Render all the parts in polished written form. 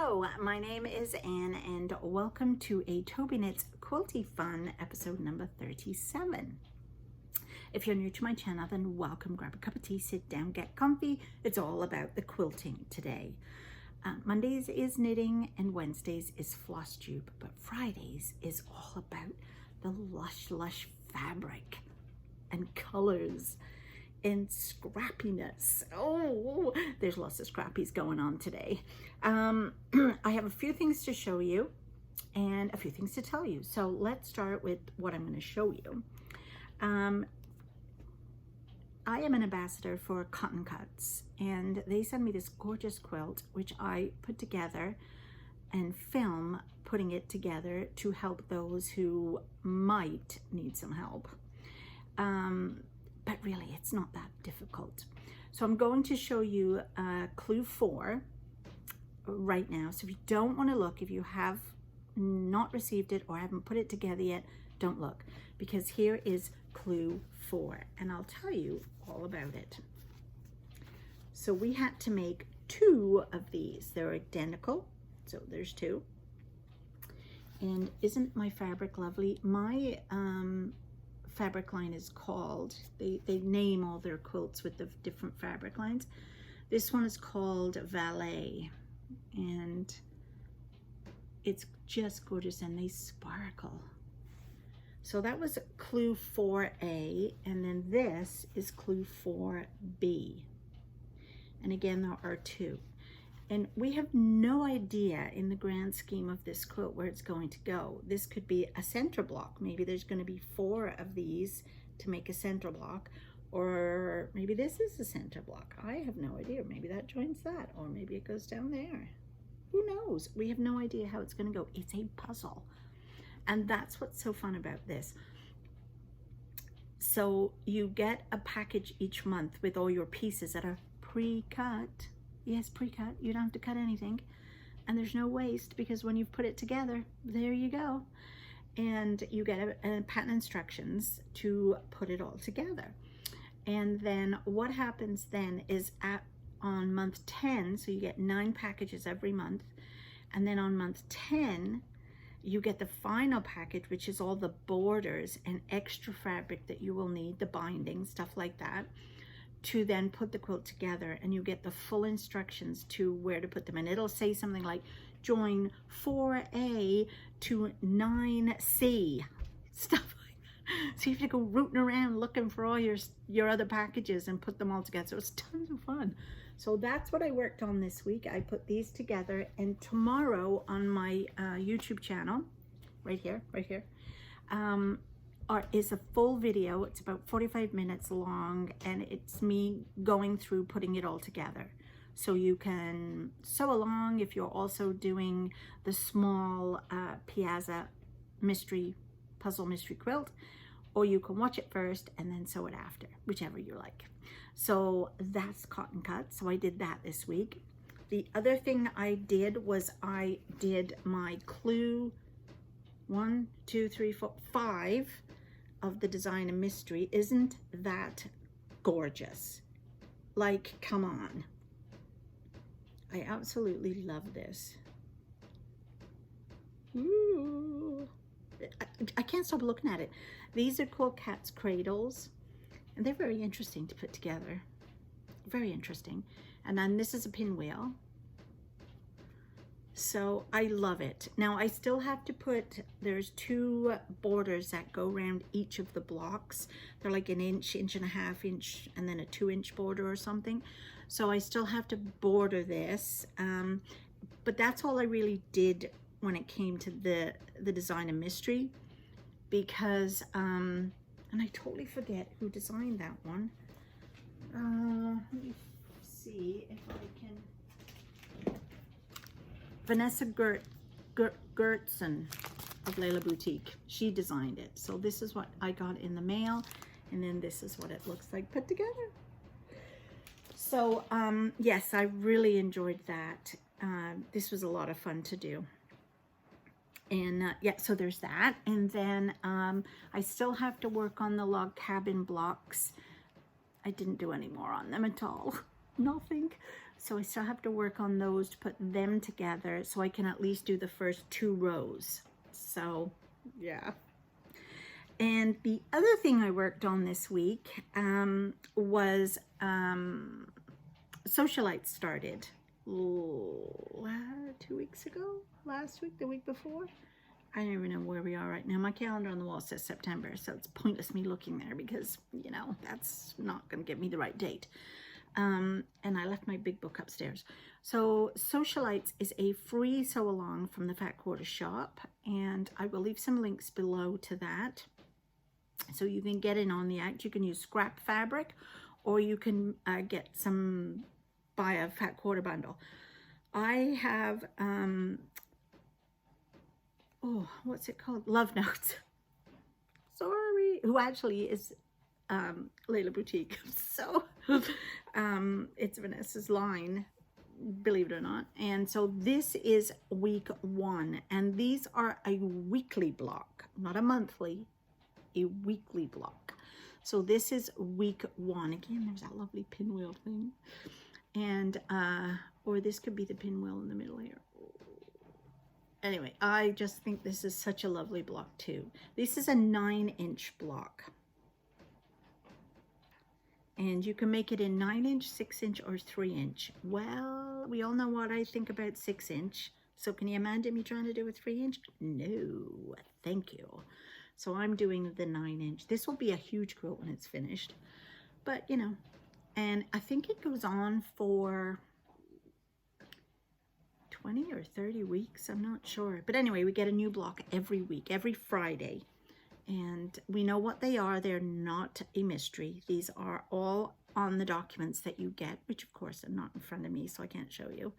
Hello, my name is Anne and welcome to a Tobyknits Quilty Fun episode number 37. If you're new to my channel, then welcome. Grab a cup of tea, sit down, get comfy. It's all about the quilting today. Mondays is knitting and Wednesdays is floss tube, but Fridays is all about the lush fabric and colors and scrappiness. Oh, there's lots of scrappies going on today. I have a few things to show you and a few things to tell you. So let's start with what I'm going to show you. I am an ambassador for Quilts, and they send me this gorgeous quilt, which I put together and film putting it together to help those who might need some help. But really, it's not that difficult. So I'm going to show you clue 4 right now. So if you don't want to look, if you have not received it or haven't put it together yet, don't look, because here is clue 4 and I'll tell you all about it. So we had to make 2 of these. They're identical, so there's 2. And isn't my fabric lovely? My fabric line is called, they name all their quilts with the different fabric lines. This one is called Valet, and it's just gorgeous and they sparkle. So that was clue 4A, and then this is clue 4B. And again, there are 2. And we have no idea in the grand scheme of this quilt where it's going to go. This could be a center block. Maybe there's going to be 4 of these to make a center block, or maybe this is the center block. I have no idea. Maybe that joins that, or maybe it goes down there. Who knows? We have no idea how it's going to go. It's a puzzle. And that's what's so fun about this. So you get a package each month with all your pieces that are pre-cut. Yes, pre-cut. You don't have to cut anything. And there's no waste, because when you've put it together, there you go. And you get a pattern instructions to put it all together. And then what happens then is on month 10, so you get 9 packages every month. And then on month 10, you get the final package, which is all the borders and extra fabric that you will need, the binding, stuff like that, to then put the quilt together. And you get the full instructions to where to put them. And it'll say something like join 4A to 9C, stuff like that. So you have to go rooting around looking for all your other packages and put them all together. So it's tons of fun. So that's what I worked on this week. I put these together, and tomorrow on my YouTube channel, right here, is a full video. It's about 45 minutes long, and it's me going through putting it all together. So you can sew along if you're also doing the small Piazza puzzle mystery quilt, or you can watch it first and then sew it after, whichever you like. So that's cotton cut. So I did that this week. The other thing I did was I did my clue 1, 2, 3, 4, 5 of the design and mystery. Isn't that gorgeous? Like, come on. I absolutely love this. Ooh. I can't stop looking at it. These are Quilt Cat's cradles, and they're very interesting to put together. Very interesting. And then this is a pinwheel. So I love it. Now I still have to put, there's 2 borders that go around each of the blocks. They're like an inch, 1.5 inch, and then a 2-inch border or something. So I still have to border this. But that's all I really did when it came to the design and mystery, because and I totally forget who designed that one. Let me see if I can. Vanessa Gertson of Layla Boutique. She designed it. So this is what I got in the mail, and then this is what it looks like put together. So yes, I really enjoyed that. This was a lot of fun to do. And yeah, so there's that. And then I still have to work on the log cabin blocks. I didn't do any more on them at all. Nothing. So I still have to work on those to put them together so I can at least do the first 2 rows. So yeah. And the other thing I worked on this week was Socialites started 2 weeks ago, last week, the week before. I don't even know where we are right now. My calendar on the wall says September, so it's pointless me looking there because, you know, that's not going to give me the right date. And I left my big book upstairs. So Socialites is a free sew along from the Fat Quarter shop, and I will leave some links below to that. So you can get in on the act. You can use scrap fabric, or you can get some, buy a Fat Quarter bundle. I have, oh, what's it called? Love Notes. Sorry. Who actually is Layla Boutique. So it's Vanessa's line, believe it or not. And so this is week 1. And these are a weekly block, not a monthly, a weekly block. So this is week 1. Again, there's that lovely pinwheel thing. And, or this could be the pinwheel in the middle here. Anyway, I just think this is such a lovely block too. This is a 9-inch block. And you can make it in 9-inch, 6-inch, or 3-inch. Well, we all know what I think about 6-inch. So can you imagine me trying to do a 3-inch? No, thank you. So I'm doing the 9-inch. This will be a huge quilt when it's finished. But, you know, and I think it goes on for 20 or 30 weeks. I'm not sure. But anyway, we get a new block every week, every Friday. And we know what they are. They're not a mystery. These are all on the documents that you get, which of course are not in front of me, so I can't show you.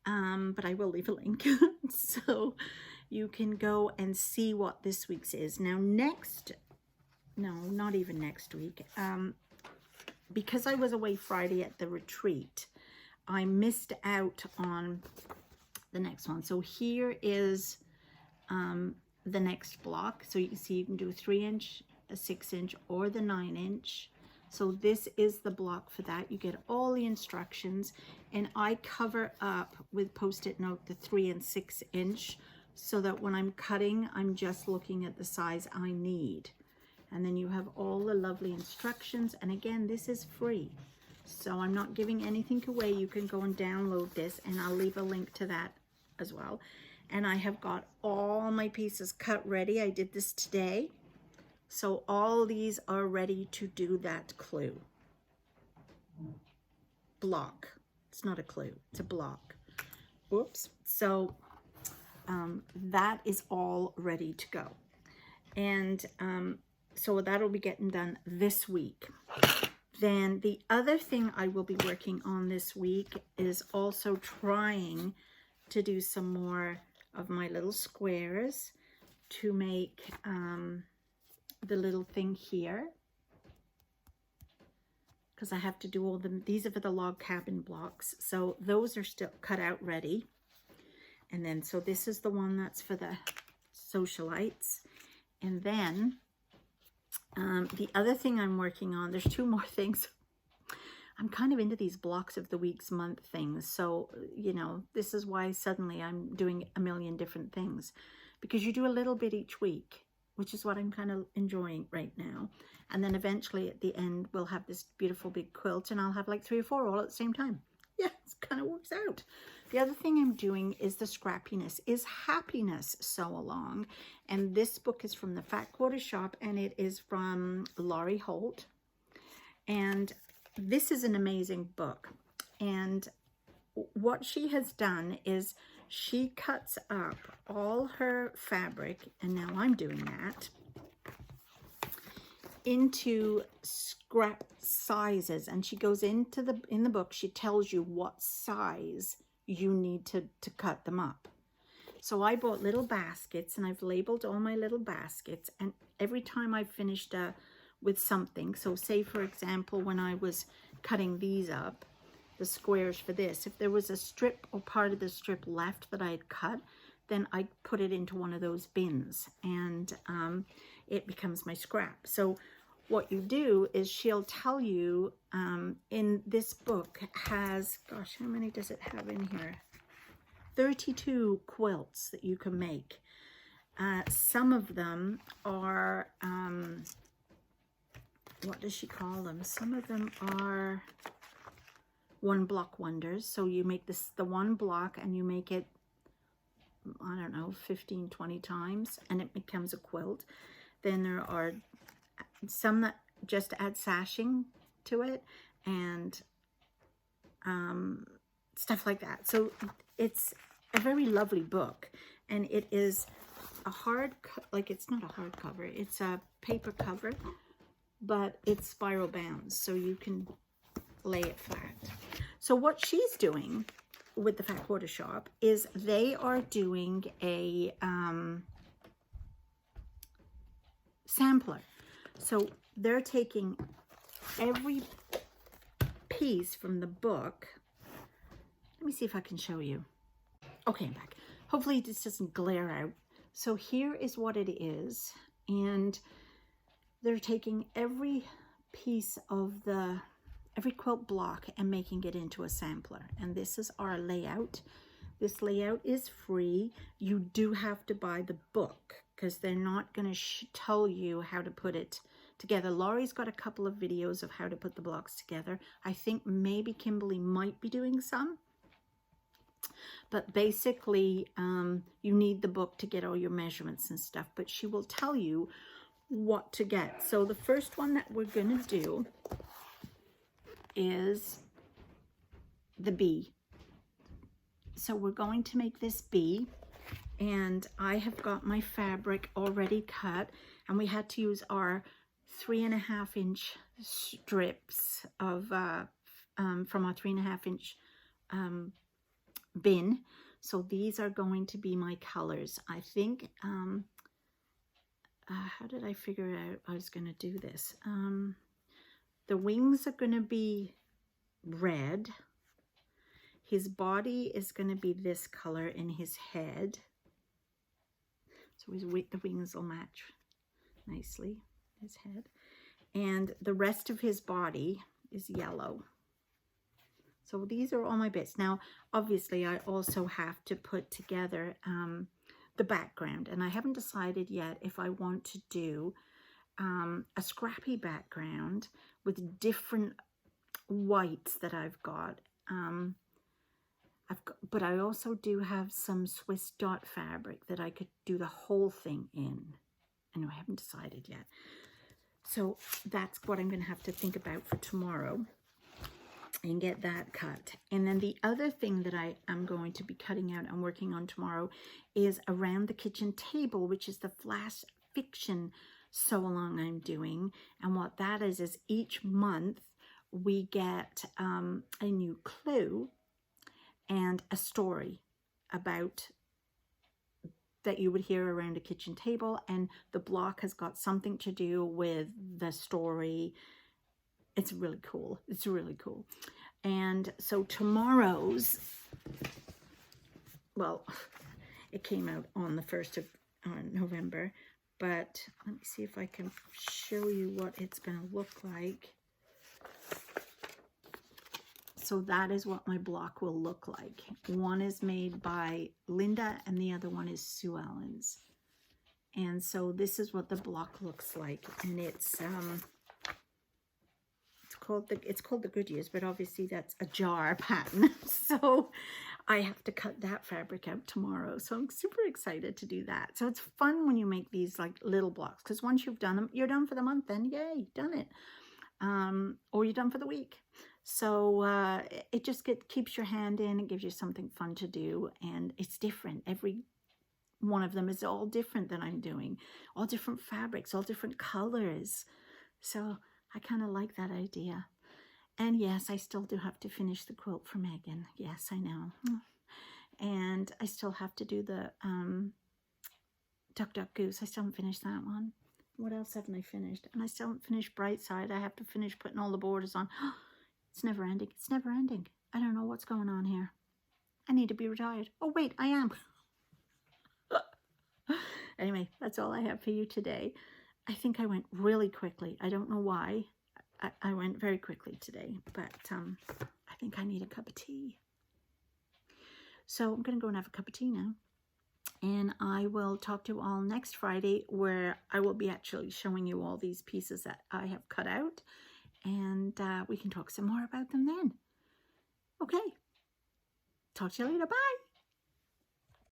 But I will leave a link. So you can go and see what this week's is. Now not even next week. Because I was away Friday at the retreat, I missed out on the next one. So here is the next block. So you can see you can do a 3-inch, a 6-inch, or the 9-inch. So this is the block for that. You get all the instructions, and I cover up with Post-it note the 3 and 6-inch so that when I'm cutting, I'm just looking at the size I need. And then you have all the lovely instructions. And again, this is free. So I'm not giving anything away. You can go and download this, and I'll leave a link to that as well. And I have got all my pieces cut ready. I did this today. So all these are ready to do that clue. Block. It's not a clue, it's a block. Oops. So that is all ready to go. And so that'll be getting done this week. Then the other thing I will be working on this week is also trying to do some more of my little squares to make the little thing here, because I have to do all them. These are for the log cabin blocks, so those are still cut out ready. And then so this is the one that's for the Socialites. And then the other thing I'm working on, there's 2 more things. I'm kind of into these blocks of the weeks, month things. So, you know, this is why suddenly I'm doing a million different things, because you do a little bit each week, which is what I'm kind of enjoying right now. And then eventually at the end, we'll have this beautiful big quilt, and I'll have like 3 or 4 all at the same time. Yeah, it kind of works out. The other thing I'm doing is the Scrappiness is Happiness Sew Along. And this book is from the Fat Quarter shop, and it is from Laurie Holt. And this is an amazing book. And what she has done is she cuts up all her fabric, and now I'm doing that, into scrap sizes. And she goes into in the book, she tells you what size you need to cut them up. So I bought little baskets, and I've labeled all my little baskets, and every time I finished with something, so say for example when I was cutting these up, the squares for this, if there was a strip or part of the strip left that I had cut, then I put it into one of those bins, and it becomes my scrap. So what you do is she'll tell you, in this book has, gosh, how many does it have in here? 32 quilts that you can make. Some of them are, what does she call them? Some of them are one block wonders. So you make the one block and you make it, I don't know, 15, 20 times and it becomes a quilt. Then there are some that just add sashing to it and stuff like that. So it's a very lovely book, and it is a like it's not a hardcover, it's a paper cover, but it's spiral bound, so you can lay it flat. So what she's doing with the Fat Quarter Shop is they are doing a sampler. So they're taking every piece from the book. Let me see if I can show you. Okay, I'm back. Hopefully this doesn't glare out. So here is what it is. And they're taking every piece of every quilt block and making it into a sampler. And this is our layout. This layout is free. You do have to buy the book because they're not going to tell you how to put it together. Laurie's got a couple of videos of how to put the blocks together. I think maybe Kimberly might be doing some. But basically, you need the book to get all your measurements and stuff. But she will tell you what to get. So the first one that we're going to do is the bee. So we're going to make this bee. And I have got my fabric already cut. And we had to use our 3.5-inch strips of from our 3.5-inch bin. So these are going to be my colors. I think how did I figure out I was going to do this? The wings are going to be red. His body is going to be this color in his head. So the wings will match nicely, his head. And the rest of his body is yellow. So these are all my bits. Now, obviously, I also have to put together the background. And I haven't decided yet if I want to do a scrappy background with different whites that I've got. But I also do have some Swiss dot fabric that I could do the whole thing in. And I haven't decided yet. So that's what I'm going to have to think about for tomorrow and get that cut. And then the other thing that I am going to be cutting out and working on tomorrow is around the kitchen table, which is the flash fiction sew along I'm doing. And what that is each month we get a new clue and a story about that you would hear around a kitchen table, and the block has got something to do with the story. It's really cool. It's really cool. And so tomorrow's, well, it came out on the 1st of November, but let me see if I can show you what it's going to look like. So that is what my block will look like. One is made by Linda and the other one is Sue Ellen's. And so this is what the block looks like. And it's called the Goodyears, but obviously that's a jar pattern. So I have to cut that fabric out tomorrow. So I'm super excited to do that. So it's fun when you make these like little blocks, because once you've done them, you're done for the month, then yay, done it. Or you're done for the week. So it just keeps your hand in. It gives you something fun to do, and it's different. Every one of them is all different than I'm doing. All different fabrics, all different colors. So I kind of like that idea. And yes, I still do have to finish the quilt for Megan. Yes, I know. And I still have to do the Duck Duck Goose. I still haven't finished that one. What else haven't I finished? And I still haven't finished Bright Side. I have to finish putting all the borders on. It's never ending. It's never ending. I don't know what's going on here. I need to be retired. Oh, wait, I am. Anyway, that's all I have for you today. I think I went really quickly. I don't know why. I went very quickly today, but I think I need a cup of tea. So I'm going to go and have a cup of tea now. And I will talk to you all next Friday, where I will be actually showing you all these pieces that I have cut out. And we can talk some more about them then. Okay. Talk to you later. Bye.